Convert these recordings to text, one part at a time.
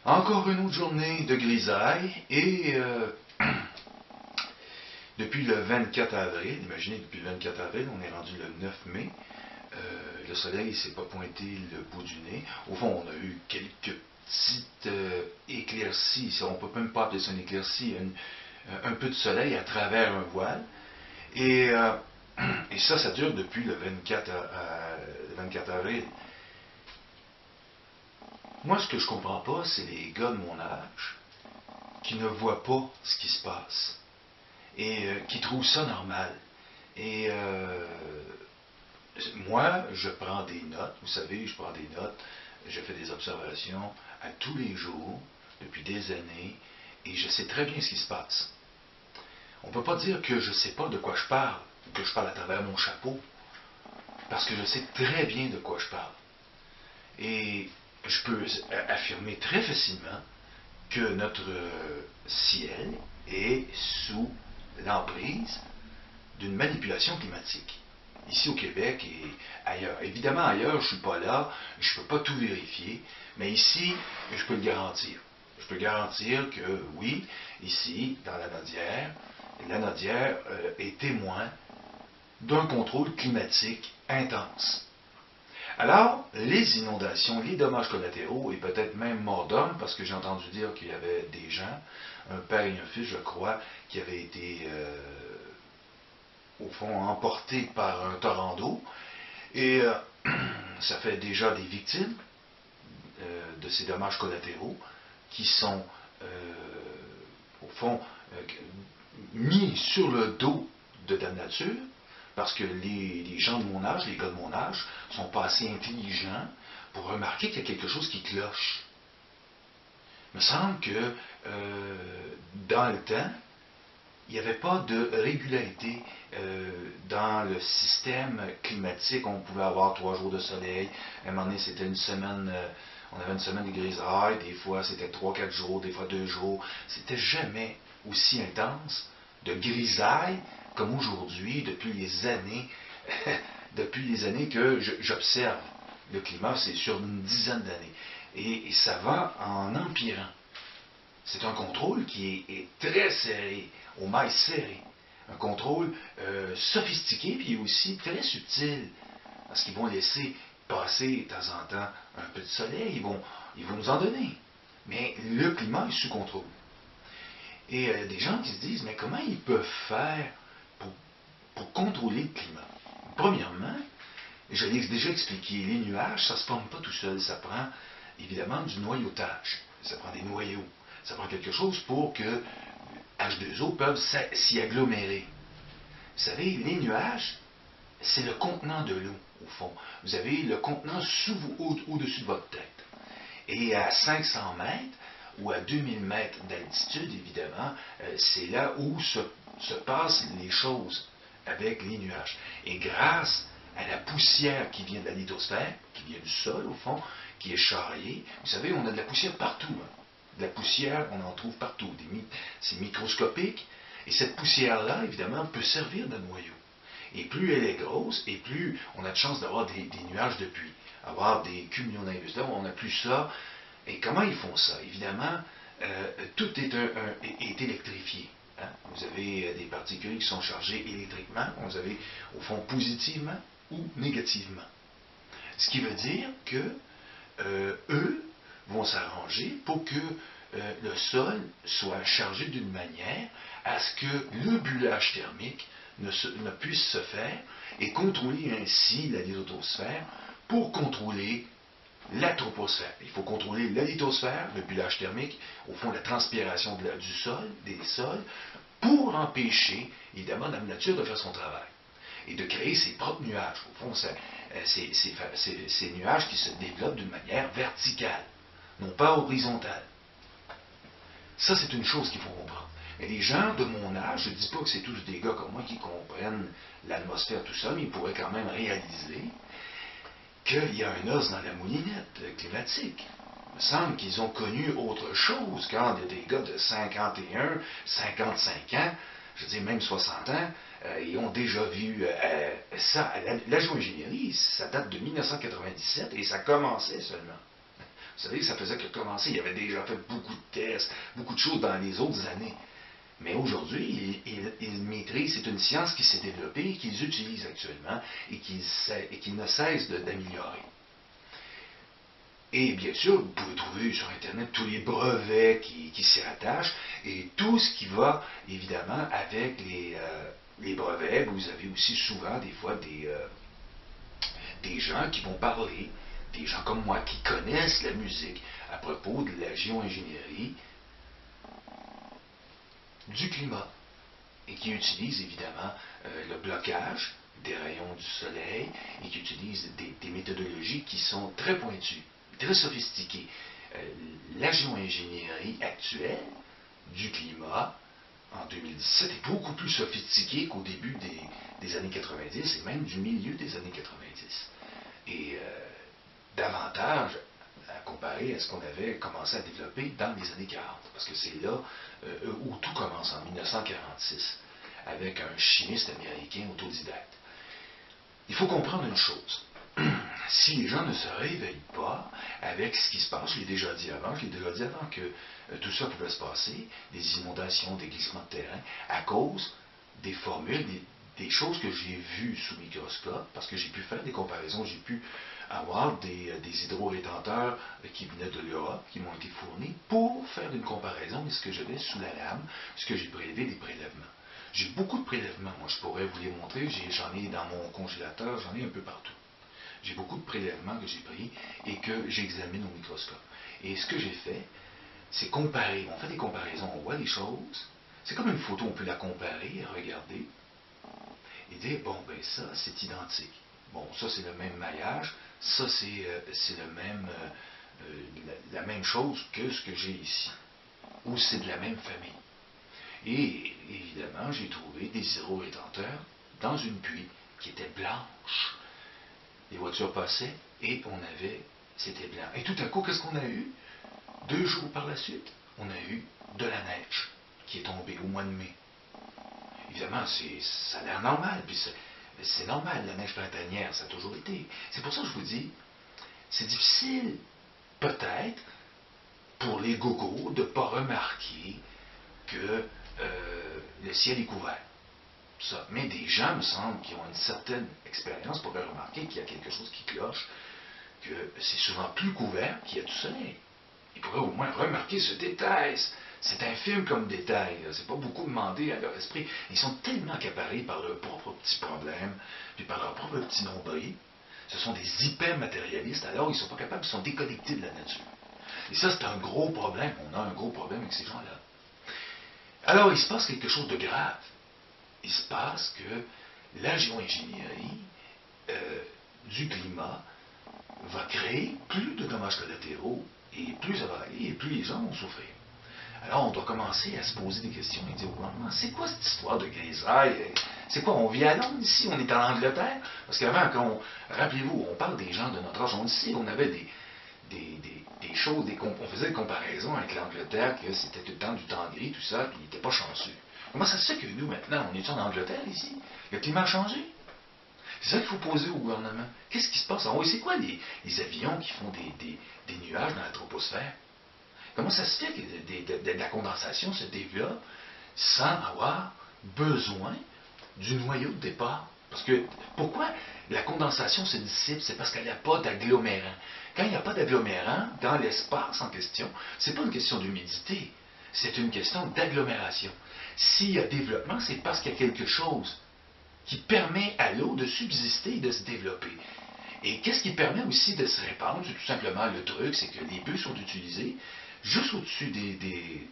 Encore une autre journée de grisaille et depuis le 24 avril, imaginez depuis le 24 avril, on est rendu le 9 mai, le soleil ne s'est pas pointé le bout du nez. Au fond, on a eu quelques petites éclaircies, on ne peut même pas appeler ça une éclaircie, un peu de soleil à travers un voile. Et ça dure depuis le 24 avril. Moi, ce que je comprends pas, c'est les gars de mon âge qui ne voient pas ce qui se passe et qui trouvent ça normal. Et moi, je prends des notes, vous savez, je prends des notes, je fais des observations à tous les jours, depuis des années, et je sais très bien ce qui se passe. On ne peut pas dire que je ne sais pas de quoi je parle, ou que je parle à travers mon chapeau, parce que je sais très bien de quoi je parle. Et je peux affirmer très facilement que notre ciel est sous l'emprise d'une manipulation climatique. Ici au Québec et ailleurs. Évidemment, ailleurs, je ne suis pas là, je ne peux pas tout vérifier, mais ici, je peux le garantir. Je peux garantir que oui, ici, dans la Nodière est témoin d'un contrôle climatique intense. Alors, les inondations, les dommages collatéraux, et peut-être même mort d'homme, parce que j'ai entendu dire qu'il y avait des gens, un père et un fils, je crois, qui avaient été, au fond, emportés par un torrent d'eau, et ça fait déjà des victimes de ces dommages collatéraux qui sont, au fond, mis sur le dos de la nature, parce que les gens de mon âge, les gars de mon âge, ne sont pas assez intelligents pour remarquer qu'il y a quelque chose qui cloche. Il me semble que dans le temps, il n'y avait pas de régularité dans le système climatique. On pouvait avoir 3 jours de soleil. À un moment donné, c'était une semaine, on avait une semaine de grisaille. Des fois, c'était 3-4 jours, des fois 2 jours. C'était jamais aussi intense de grisaille comme aujourd'hui, depuis les années que j'observe le climat, c'est sur une dizaine d'années. Et ça va en empirant. C'est un contrôle qui est très serré, au mailles serré. Un contrôle sophistiqué, puis aussi très subtil. Parce qu'ils vont laisser passer de temps en temps un peu de soleil, ils vont nous en donner. Mais le climat est sous contrôle. Et des gens qui se disent, mais comment ils peuvent faire pour contrôler le climat? Premièrement, je l'ai déjà expliqué, les nuages, ça ne se forme pas tout seul. Ça prend évidemment du noyautage. Ça prend des noyaux. Ça prend quelque chose pour que H2O peuvent s'y agglomérer. Vous savez, les nuages, c'est le contenant de l'eau, au fond. Vous avez le contenant au-dessus de votre tête. Et à 500 mètres ou à 2000 mètres d'altitude, évidemment, c'est là où se passent les choses avec les nuages. Et grâce à la poussière qui vient de la lithosphère, qui vient du sol, au fond, qui est charriée, vous savez, on a de la poussière partout. De la poussière, on en trouve partout. C'est microscopique. Et cette poussière-là, évidemment, peut servir de noyau. Et plus elle est grosse, et plus on a de chance d'avoir des nuages de pluie. Avoir des cumulonimbus. Là, on n'a plus ça. Et comment ils font ça? Évidemment, tout est électrifié. Hein? Vous avez des particules qui sont chargées électriquement. Vous avez, au fond, positivement ou négativement. Ce qui veut dire que eux vont s'arranger pour que le sol soit chargé d'une manière à ce que le bullage thermique ne puisse se faire et contrôler ainsi la lithosphère pour contrôler la troposphère. Il faut contrôler la lithosphère, le bullage thermique, au fond la transpiration du sol, des sols, pour empêcher, évidemment, la nature de faire son travail et de créer ses propres nuages. Au fond, ces nuages qui se développent d'une manière verticale, non pas horizontale. Ça, c'est une chose qu'il faut comprendre. Mais les gens de mon âge, je ne dis pas que c'est tous des gars comme moi qui comprennent l'atmosphère, tout ça, mais ils pourraient quand même réaliser qu'il y a un os dans la moulinette climatique. Il me semble qu'ils ont connu autre chose quand des gars de 51, 55 ans, je dis même 60 ans, ils ont déjà vu ça. La géo-ingénierie, ça date de 1997 et ça commençait seulement. Vous savez, ça faisait que commencer. Il y avait déjà fait beaucoup de tests, beaucoup de choses dans les autres années. Mais aujourd'hui, ils maîtrisent, c'est une science qui s'est développée, qu'ils utilisent actuellement et qu'ils ne cessent d'améliorer. Et bien sûr, vous pouvez trouver sur Internet tous les brevets qui s'y rattachent et tout ce qui va, évidemment, avec les brevets. Vous avez aussi souvent, des fois, des gens qui vont parler, des gens comme moi qui connaissent la musique à propos de la géo-ingénierie, du climat, et qui utilisent évidemment le blocage des rayons du soleil et qui utilisent des méthodologies qui sont très pointues, très sophistiquées. La géo-ingénierie actuelle du climat en 2017 est beaucoup plus sophistiquée qu'au début des années 90 et même du milieu des années 90. Et davantage à comparer à ce qu'on avait commencé à développer dans les années 40. Parce que c'est là où tout commence, en 1946, avec un chimiste américain autodidacte. Il faut comprendre une chose. Si les gens ne se réveillent pas avec ce qui se passe, je l'ai déjà dit avant que tout ça pouvait se passer, des inondations, des glissements de terrain, à cause des formules, des choses que j'ai vues sous microscope, parce que j'ai pu faire des comparaisons, j'ai pu avoir des hydro-rétenteurs qui venaient de l'Europe, qui m'ont été fournis, pour faire une comparaison de ce que j'avais sous la lame, ce que j'ai prélevé des prélèvements. J'ai beaucoup de prélèvements, moi je pourrais vous les montrer, j'en ai dans mon congélateur, j'en ai un peu partout. J'ai beaucoup de prélèvements que j'ai pris et que j'examine au microscope. Et ce que j'ai fait, c'est comparer. On fait des comparaisons, on voit les choses. C'est comme une photo, on peut la comparer, regarder, et dire, bon, ben ça, c'est identique. Bon, ça, c'est le même maillage, ça, c'est la même chose que ce que j'ai ici. Ou c'est de la même famille. Et évidemment, j'ai trouvé des hydro-rétenteurs dans une pluie qui était blanche. Les voitures passaient et c'était blanc. Et tout à coup, qu'est-ce qu'on a eu? 2 jours par la suite, on a eu de la neige qui est tombée au mois de mai. Évidemment, ça a l'air normal, puis c'est normal, la neige printanière, ça a toujours été. C'est pour ça que je vous dis, c'est difficile, peut-être, pour les gogos de ne pas remarquer que le ciel est couvert. Ça. Mais des gens, me semble, qui ont une certaine expérience pourraient remarquer qu'il y a quelque chose qui cloche, que c'est souvent plus couvert qu'il y a du soleil. Ils pourraient au moins remarquer ce détail. C'est infime comme détail. C'est pas beaucoup demandé à leur esprit. Ils sont tellement accaparés par leurs propres petits problèmes, puis par leur propre petit nombril. Ce sont des hyper-matérialistes, alors ils ne sont pas capables, ils sont déconnectés de la nature. Et ça, c'est un gros problème. On a un gros problème avec ces gens-là. Alors, il se passe quelque chose de grave. Il se passe que la géo-ingénierie du climat va créer plus de dommages collatéraux et plus ça va aller et plus les gens vont souffrir. Alors on doit commencer à se poser des questions et dire au gouvernement, c'est quoi cette histoire de grisaille? C'est quoi, on vit à Londres ici, on est en Angleterre? Parce qu'avant, rappelez-vous, on parle des gens de notre âge, on avait des choses, on faisait des comparaisons avec l'Angleterre, que c'était tout le temps du temps gris, tout ça, puis ils n'étaient pas chanceux. Comment ça se fait que nous, maintenant, on est en Angleterre ici? Le climat a changé? C'est ça qu'il faut poser au gouvernement. Qu'est-ce qui se passe en haut? Et c'est quoi les avions qui font des nuages dans la troposphère? Comment ça se fait que la condensation se développe sans avoir besoin du noyau de départ? Parce que, pourquoi la condensation se dissipe? C'est parce qu'il n'y a pas d'agglomérant. Quand il n'y a pas d'agglomérant dans l'espace en question, ce n'est pas une question d'humidité, c'est une question d'agglomération. S'il y a développement, c'est parce qu'il y a quelque chose qui permet à l'eau de subsister et de se développer. Et qu'est-ce qui permet aussi de se répandre? C'est tout simplement le truc, c'est que les bulles sont utilisées juste au-dessus des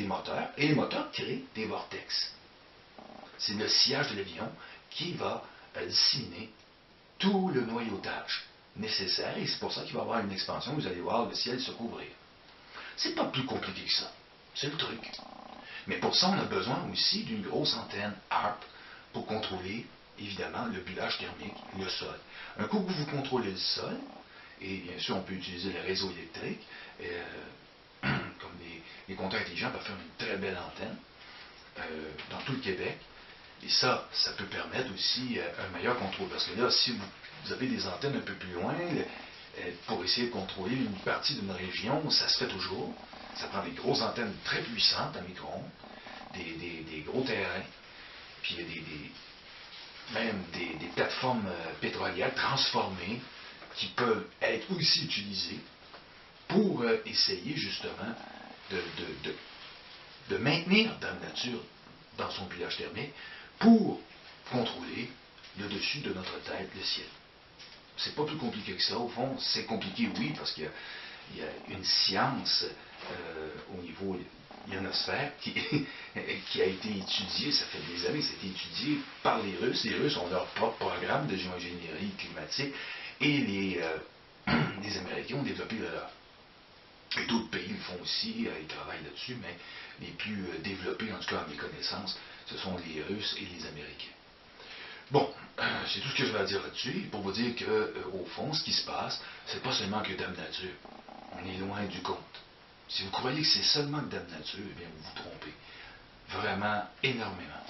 moteurs, et les moteurs créent des vortex. C'est le sillage de l'avion qui va disséminer tout le noyautage nécessaire, et c'est pour ça qu'il va y avoir une expansion, vous allez voir le ciel se couvrir. C'est pas plus compliqué que ça, c'est le truc. Mais pour ça, on a besoin aussi d'une grosse antenne HARP pour contrôler, évidemment, le bullage thermique, le sol. Un coup que vous contrôlez le sol, et bien sûr, on peut utiliser le réseau électrique, comme les compteurs intelligents peuvent faire une très belle antenne dans tout le Québec. Et ça peut permettre aussi un meilleur contrôle. Parce que là, si vous avez des antennes un peu plus loin, pour essayer de contrôler une partie d'une région. Ça se fait toujours. Ça prend des grosses antennes très puissantes à micro-ondes, des gros terrains, puis il y a même des plateformes pétrolières transformées qui peuvent être aussi utilisées pour essayer justement de maintenir Dame Nature dans son village thermique pour contrôler le dessus de notre tête, le ciel. C'est pas plus compliqué que ça, au fond. C'est compliqué, oui, parce qu'il y a une science au niveau ionosphère qui a été étudiée, ça fait des années, ça a été étudié par les Russes. Les Russes ont leur propre programme de géoingénierie climatique et les Américains ont développé le leur. Et d'autres pays le font aussi, ils travaillent là-dessus, mais les plus développés, en tout cas à mes connaissances, ce sont les Russes et les Américains. Bon, c'est tout ce que je vais à dire là-dessus, pour vous dire qu'au fond, ce qui se passe, c'est pas seulement que Dame Nature. On est loin du compte. Si vous croyez que c'est seulement que Dame Nature, eh bien vous vous trompez. Vraiment énormément.